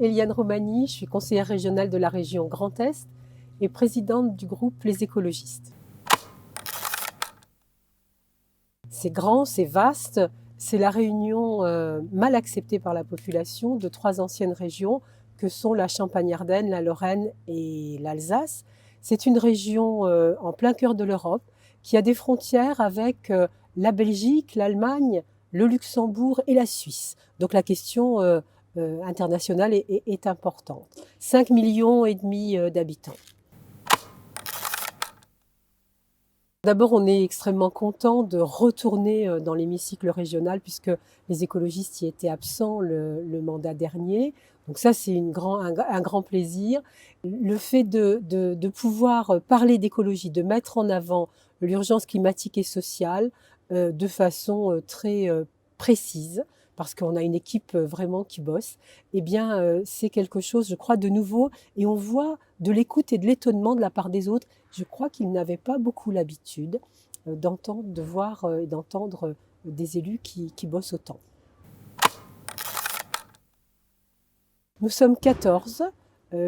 Eliane Romani, je suis conseillère régionale de la région Grand Est et présidente du groupe Les Écologistes. C'est grand, c'est vaste, c'est la réunion mal acceptée par la population de 3 anciennes régions que sont la Champagne-Ardenne, la Lorraine et l'Alsace. C'est une région en plein cœur de l'Europe qui a des frontières avec la Belgique, l'Allemagne, le Luxembourg et la Suisse. Donc la question internationale est importante. 5,5 millions d'habitants. D'abord, on est extrêmement content de retourner dans l'hémicycle régional puisque les écologistes y étaient absents le mandat dernier. Donc ça, c'est un grand plaisir. Le fait de pouvoir parler d'écologie, de mettre en avant l'urgence climatique et sociale de façon très précise, parce qu'on a une équipe vraiment qui bosse, eh bien, c'est quelque chose, je crois, de nouveau. Et on voit de l'écoute et de l'étonnement de la part des autres. Je crois qu'ils n'avaient pas beaucoup l'habitude d'entendre, de voir et d'entendre des élus qui bossent autant. Nous sommes 14,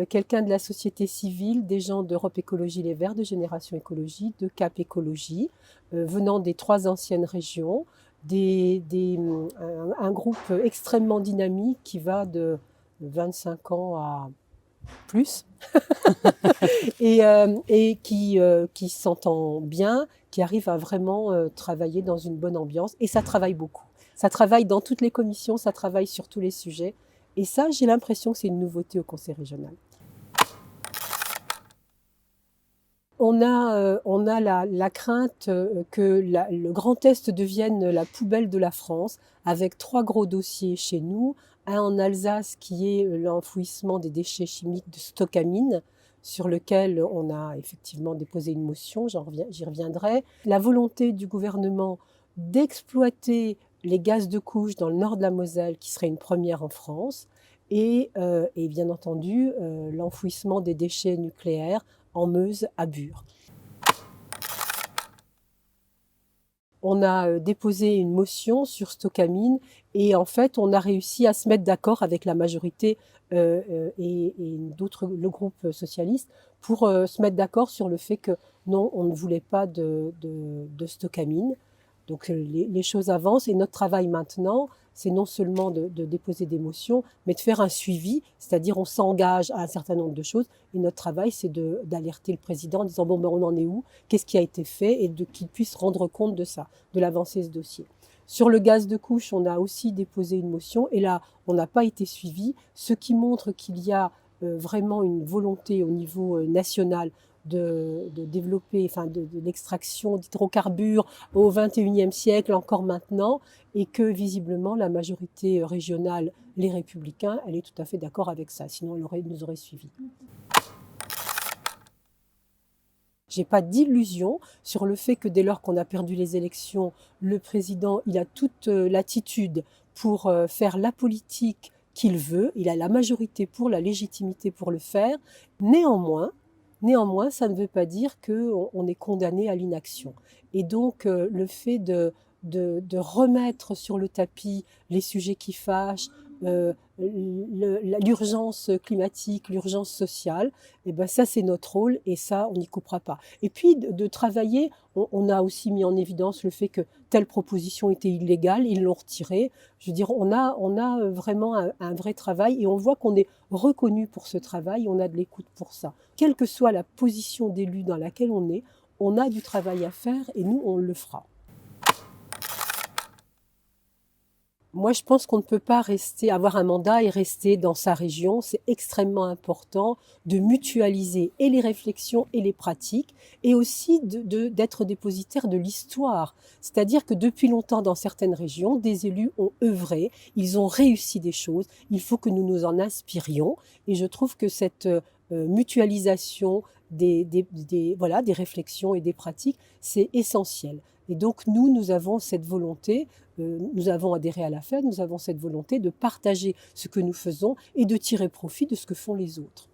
quelqu'un de la société civile, des gens d'Europe Écologie Les Verts, de Génération Écologie, de Cap Écologie, venant des 3 anciennes régions, un groupe extrêmement dynamique qui va de 25 ans à plus et qui s'entend bien, qui arrive à vraiment travailler dans une bonne ambiance. Et ça travaille beaucoup. Ça travaille dans toutes les commissions, ça travaille sur tous les sujets. Et ça, j'ai l'impression que c'est une nouveauté au Conseil régional. On a la crainte que le Grand Est devienne la poubelle de la France, avec 3 gros dossiers chez nous. Un en Alsace qui est l'enfouissement des déchets chimiques de Stocamine, sur lequel on a effectivement déposé une motion, j'y reviendrai. La volonté du gouvernement d'exploiter les gaz de couche dans le nord de la Moselle, qui serait une première en France, et bien entendu l'enfouissement des déchets nucléaires en Meuse à Bure. On a déposé une motion sur Stocamine et en fait on a réussi à se mettre d'accord avec la majorité et le groupe socialiste pour se mettre d'accord sur le fait que non, on ne voulait pas de Stocamine. Donc les choses avancent et notre travail maintenant, c'est non seulement de déposer des motions, mais de faire un suivi, c'est-à-dire on s'engage à un certain nombre de choses. Et notre travail, c'est d'alerter le président en disant bon, ben, on en est où, qu'est-ce qui a été fait, et qu'il puisse rendre compte de ça, de l'avancée de ce dossier. Sur le gaz de couche, on a aussi déposé une motion, et là, on n'a pas été suivi, ce qui montre qu'il y a vraiment une volonté au niveau national de développer de l'extraction d'hydrocarbures au XXIe siècle, encore maintenant, et que visiblement la majorité régionale, les Républicains, elle est tout à fait d'accord avec ça, sinon elle nous aurait suivis. J'ai pas d'illusion sur le fait que dès lors qu'on a perdu les élections, le président, il a toute l'attitude pour faire la politique qu'il veut, il a la majorité pour, la légitimité pour le faire. Néanmoins, ça ne veut pas dire qu'on est condamné à l'inaction. Et donc, le fait de remettre sur le tapis les sujets qui fâchent, l'urgence climatique, l'urgence sociale, et ben ça c'est notre rôle et ça on n'y coupera pas. Et puis de travailler, on a aussi mis en évidence le fait que telle proposition était illégale, ils l'ont retirée. Je veux dire, on a vraiment un vrai travail et on voit qu'on est reconnu pour ce travail, on a de l'écoute pour ça. Quelle que soit la position d'élu dans laquelle on a du travail à faire et nous on le fera. Moi, je pense qu'on ne peut pas avoir un mandat et rester dans sa région. C'est extrêmement important de mutualiser et les réflexions et les pratiques et aussi d'être dépositaire de l'histoire. C'est-à-dire que depuis longtemps, dans certaines régions, des élus ont œuvré, ils ont réussi des choses. Il faut que nous nous en inspirions. Et je trouve que cette mutualisation des réflexions et des pratiques, c'est essentiel. Et donc nous avons cette volonté, nous avons adhéré à la FED, nous avons cette volonté de partager ce que nous faisons et de tirer profit de ce que font les autres.